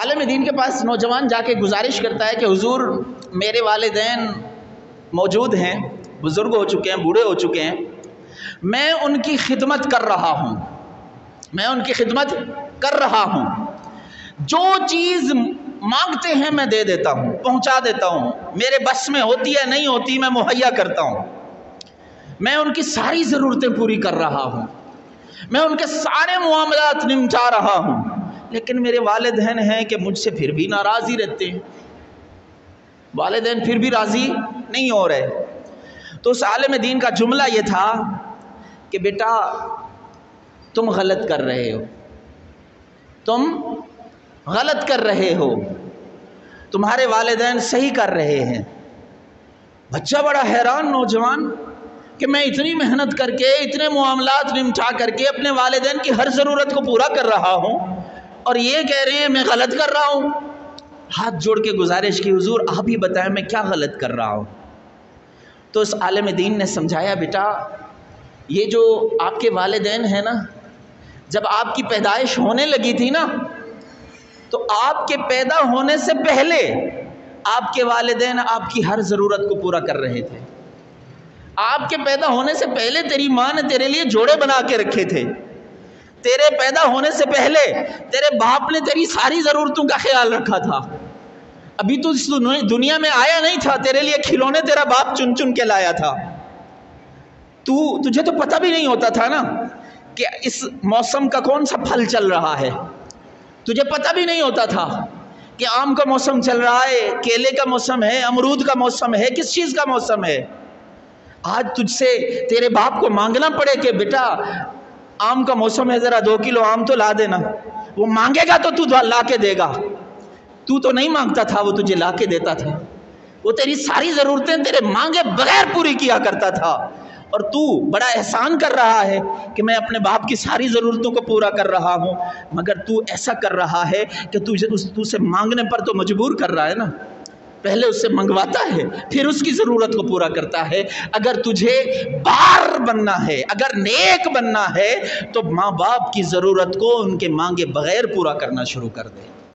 عالم دین کے پاس نوجوان جا کے گزارش کرتا ہے کہ حضور میرے والدین موجود ہیں، بزرگ ہو چکے ہیں، بوڑھے ہو چکے ہیں، میں ان کی خدمت کر رہا ہوں، میں ان کی خدمت کر رہا ہوں، جو چیز مانگتے ہیں میں دے دیتا ہوں، پہنچا دیتا ہوں، میرے بس میں ہوتی ہے نہیں ہوتی میں مہیا کرتا ہوں، میں ان کی ساری ضرورتیں پوری کر رہا ہوں، میں ان کے سارے معاملات نمٹا رہا ہوں، لیکن میرے والدین ہیں کہ مجھ سے پھر بھی ناراض ہی رہتے ہیں، والدین پھر بھی راضی نہیں ہو رہے۔ تو اس عالم دین کا جملہ یہ تھا کہ بیٹا تم غلط کر رہے ہو، تم غلط کر رہے ہو، تمہارے والدین صحیح کر رہے ہیں۔ بچہ بڑا حیران، نوجوان، کہ میں اتنی محنت کر کے اتنے معاملات نمٹا کر کے اپنے والدین کی ہر ضرورت کو پورا کر رہا ہوں اور یہ کہہ رہے ہیں میں غلط کر رہا ہوں۔ ہاتھ جوڑ کے گزارش کی حضور آپ ہی بتائیں میں کیا غلط کر رہا ہوں؟ تو اس عالم دین نے سمجھایا بیٹا یہ جو آپ کے والدین ہیں نا، جب آپ کی پیدائش ہونے لگی تھی نا تو آپ کے پیدا ہونے سے پہلے آپ کے والدین آپ کی ہر ضرورت کو پورا کر رہے تھے۔ آپ کے پیدا ہونے سے پہلے تیری ماں نے تیرے لیے جوڑے بنا کے رکھے تھے، تیرے پیدا ہونے سے پہلے تیرے باپ نے تیری ساری ضرورتوں کا خیال رکھا تھا۔ ابھی تو اس دنیا میں آیا نہیں تھا، تیرے لیے کھلونے تیرا باپ چن چن کے لایا تھا۔ تجھے تو پتہ بھی نہیں ہوتا تھا نا کہ اس موسم کا کون سا پھل چل رہا ہے، تجھے پتہ بھی نہیں ہوتا تھا کہ آم کا موسم چل رہا ہے، کیلے کا موسم ہے، امرود کا موسم ہے، کس چیز کا موسم ہے۔ آج تجھ سے تیرے باپ کو مانگنا پڑے کہ بیٹا آم کا موسم ہے، ذرا 2 کلو آم تو لا دینا، وہ مانگے گا تو لا کے دے گا، تو نہیں مانگتا تھا، وہ تجھے لا کے دیتا تھا، وہ تیری ساری ضرورتیں تیرے مانگے بغیر پوری کیا کرتا تھا، اور تو بڑا احسان کر رہا ہے کہ میں اپنے باپ کی ساری ضرورتوں کو پورا کر رہا ہوں، مگر تو ایسا کر رہا ہے کہ تو سے مانگنے پر تو مجبور کر رہا ہے نا، پہلے اس سے منگواتا ہے پھر اس کی ضرورت کو پورا کرتا ہے۔ اگر تجھے بار بننا ہے، اگر نیک بننا ہے تو ماں باپ کی ضرورت کو ان کے مانگے بغیر پورا کرنا شروع کر دے۔